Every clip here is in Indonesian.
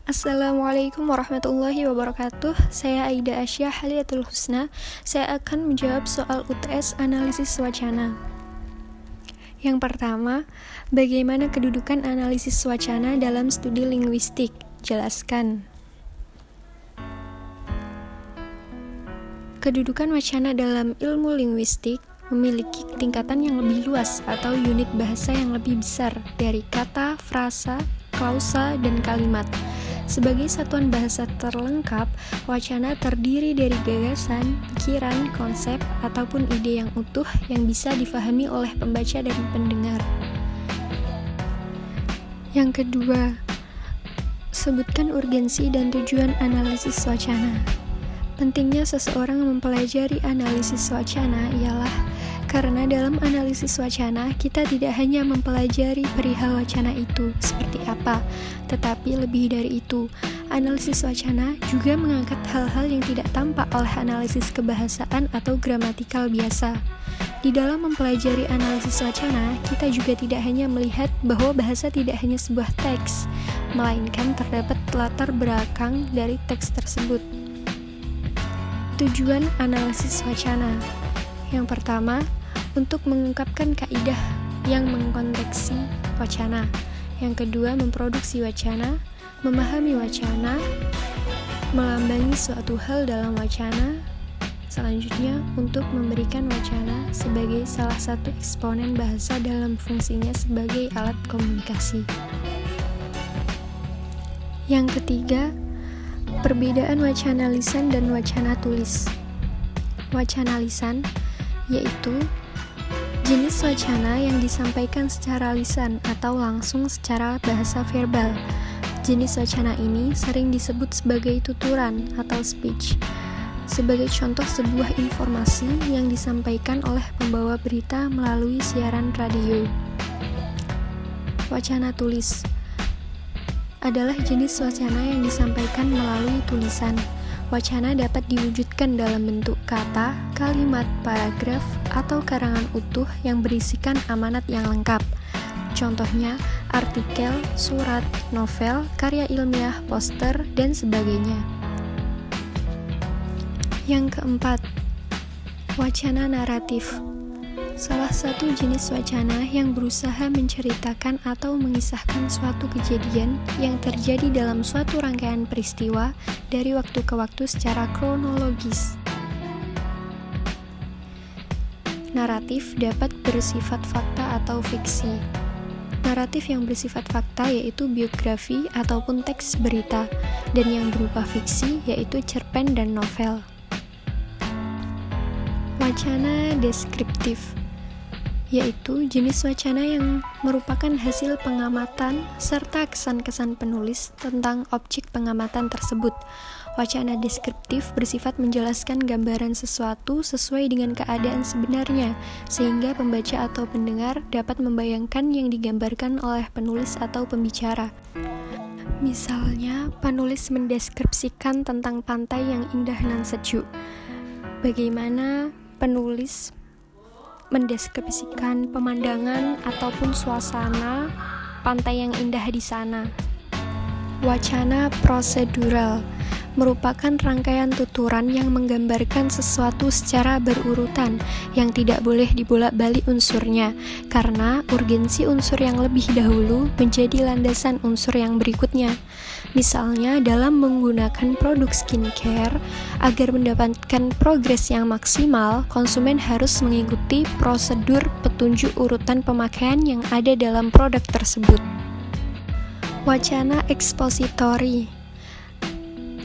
Assalamualaikum warahmatullahi wabarakatuh. Saya Aida Asya Haliatul Husna. Saya akan menjawab soal UTS analisis wacana. Yang pertama, bagaimana kedudukan analisis wacana dalam studi linguistik? Jelaskan. Kedudukan wacana dalam ilmu linguistik memiliki tingkatan yang lebih luas atau unit bahasa yang lebih besar dari kata, frasa, klausa, dan kalimat. Sebagai satuan bahasa terlengkap, wacana terdiri dari gagasan, pikiran, konsep, ataupun ide yang utuh yang bisa difahami oleh pembaca dan pendengar. Yang kedua, sebutkan urgensi dan tujuan analisis wacana. Pentingnya seseorang mempelajari analisis wacana ialah karena dalam analisis wacana, kita tidak hanya mempelajari perihal wacana itu seperti apa, tetapi lebih dari itu, analisis wacana juga mengangkat hal-hal yang tidak tampak oleh analisis kebahasaan atau gramatikal biasa. Di dalam mempelajari analisis wacana, kita juga tidak hanya melihat bahwa bahasa tidak hanya sebuah teks, melainkan terdapat latar belakang dari teks tersebut. Tujuan analisis wacana. Yang pertama, untuk mengungkapkan kaidah yang mengkonteksi wacana. Yang kedua, memproduksi wacana, memahami wacana, melambangi suatu hal dalam wacana. Selanjutnya, untuk memberikan wacana sebagai salah satu eksponen bahasa dalam fungsinya sebagai alat komunikasi. Yang ketiga, perbedaan wacana lisan dan wacana tulis. Wacana lisan yaitu jenis wacana yang disampaikan secara lisan atau langsung secara bahasa verbal. Jenis wacana ini sering disebut sebagai tuturan atau speech. Sebagai contoh sebuah informasi yang disampaikan oleh pembawa berita melalui siaran radio. Wacana tulis adalah jenis wacana yang disampaikan melalui tulisan. Wacana dapat diwujudkan dalam bentuk kata, kalimat, paragraf, atau karangan utuh yang berisikan amanat yang lengkap. Contohnya, artikel, surat, novel, karya ilmiah, poster, dan sebagainya. Yang keempat, wacana naratif. Salah satu jenis wacana yang berusaha menceritakan atau mengisahkan suatu kejadian yang terjadi dalam suatu rangkaian peristiwa dari waktu ke waktu secara kronologis. Naratif dapat bersifat fakta atau fiksi. Naratif yang bersifat fakta yaitu biografi ataupun teks berita, dan yang berupa fiksi yaitu cerpen dan novel. Wacana deskriptif yaitu jenis wacana yang merupakan hasil pengamatan serta kesan-kesan penulis tentang objek pengamatan tersebut. Wacana deskriptif bersifat menjelaskan gambaran sesuatu sesuai dengan keadaan sebenarnya, sehingga pembaca atau pendengar dapat membayangkan yang digambarkan oleh penulis atau pembicara. Misalnya, penulis mendeskripsikan tentang pantai yang indah nan sejuk. Bagaimana penulis mendeskripsikan pemandangan ataupun suasana pantai yang indah di sana. Wacana prosedural merupakan rangkaian tuturan yang menggambarkan sesuatu secara berurutan yang tidak boleh dibolak-balik unsurnya, karena urgensi unsur yang lebih dahulu menjadi landasan unsur yang berikutnya. Misalnya dalam menggunakan produk skincare, agar mendapatkan progres yang maksimal, konsumen harus mengikuti prosedur petunjuk urutan pemakaian yang ada dalam produk tersebut. Wacana ekspositori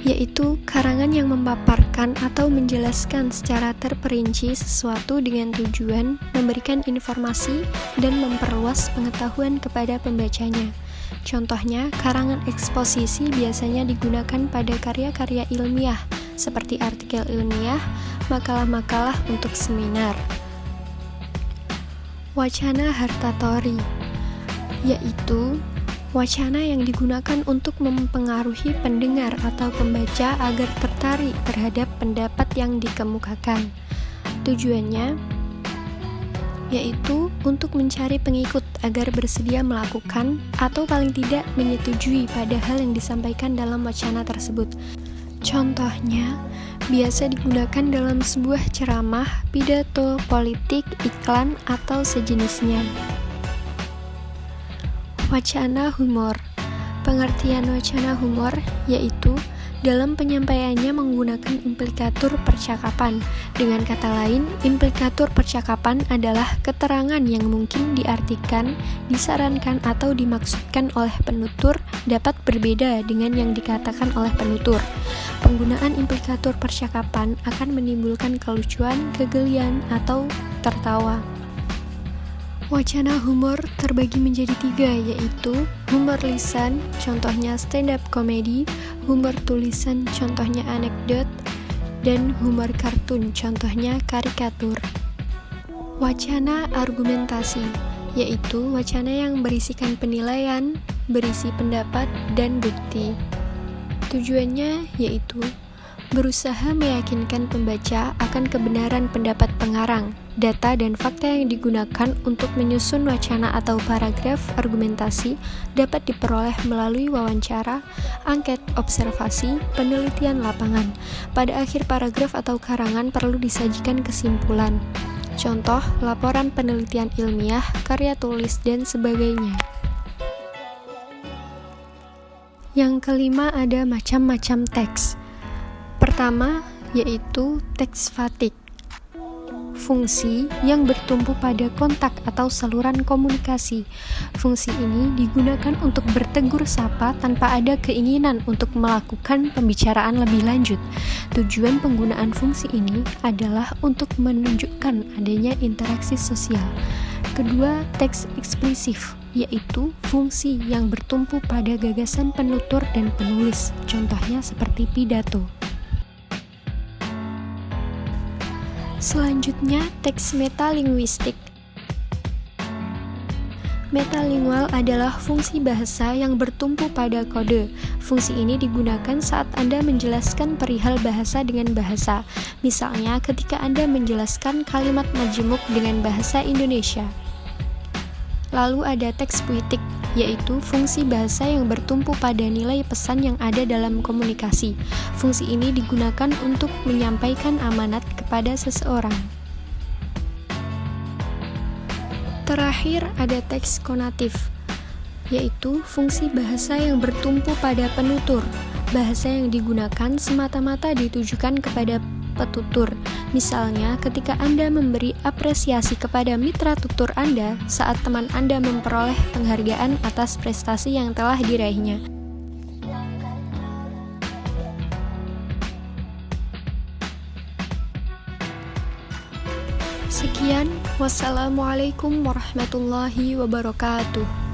yaitu karangan yang memaparkan atau menjelaskan secara terperinci sesuatu dengan tujuan memberikan informasi dan memperluas pengetahuan kepada pembacanya. Contohnya, karangan eksposisi biasanya digunakan pada karya-karya ilmiah seperti artikel ilmiah, makalah-makalah untuk seminar. Wacana hartatori yaitu wacana yang digunakan untuk mempengaruhi pendengar atau pembaca agar tertarik terhadap pendapat yang dikemukakan. Tujuannya yaitu untuk mencari pengikut agar bersedia melakukan atau paling tidak menyetujui pada hal yang disampaikan dalam wacana tersebut. Contohnya, biasa digunakan dalam sebuah ceramah, pidato, politik, iklan, atau sejenisnya. Wacana humor. Pengertian wacana humor yaitu dalam penyampaiannya menggunakan implikatur percakapan. Dengan kata lain, implikatur percakapan adalah keterangan yang mungkin diartikan, disarankan, atau dimaksudkan oleh penutur dapat berbeda dengan yang dikatakan oleh penutur. Penggunaan implikatur percakapan akan menimbulkan kelucuan, kegelian, atau tertawa. Wacana humor terbagi menjadi 3, yaitu humor lisan, contohnya stand-up comedy, humor tulisan, contohnya anekdot, dan humor kartun, contohnya karikatur. Wacana argumentasi, yaitu wacana yang berisikan penilaian, berisi pendapat, dan bukti. Tujuannya yaitu berusaha meyakinkan pembaca akan kebenaran pendapat pengarang, data dan fakta yang digunakan untuk menyusun wacana atau paragraf argumentasi dapat diperoleh melalui wawancara, angket, observasi, penelitian lapangan. Pada akhir paragraf atau karangan perlu disajikan kesimpulan. Contoh, laporan penelitian ilmiah, karya tulis, dan sebagainya. Yang kelima ada macam-macam teks. Pertama, yaitu teks fatigue. Fungsi yang bertumpu pada kontak atau saluran komunikasi. Fungsi ini digunakan untuk bertegur sapa tanpa ada keinginan untuk melakukan pembicaraan lebih lanjut. Tujuan penggunaan fungsi ini adalah untuk menunjukkan adanya interaksi sosial. Kedua, teks eksplisif, yaitu fungsi yang bertumpu pada gagasan penutur dan penulis, contohnya seperti pidato. Selanjutnya, teks metalinguistik. Metalingual adalah fungsi bahasa yang bertumpu pada kode. Fungsi ini digunakan saat Anda menjelaskan perihal bahasa dengan bahasa. Misalnya, ketika Anda menjelaskan kalimat majemuk dengan bahasa Indonesia. Lalu ada teks puitik, yaitu fungsi bahasa yang bertumpu pada nilai pesan yang ada dalam komunikasi. Fungsi ini digunakan untuk menyampaikan amanat kepada seseorang. Terakhir ada teks konatif, yaitu fungsi bahasa yang bertumpu pada penutur. Bahasa yang digunakan semata-mata ditujukan kepada petutur. Misalnya, ketika Anda memberi apresiasi kepada mitra tutur Anda saat teman Anda memperoleh penghargaan atas prestasi yang telah diraihnya. Sekian, wassalamualaikum warahmatullahi wabarakatuh.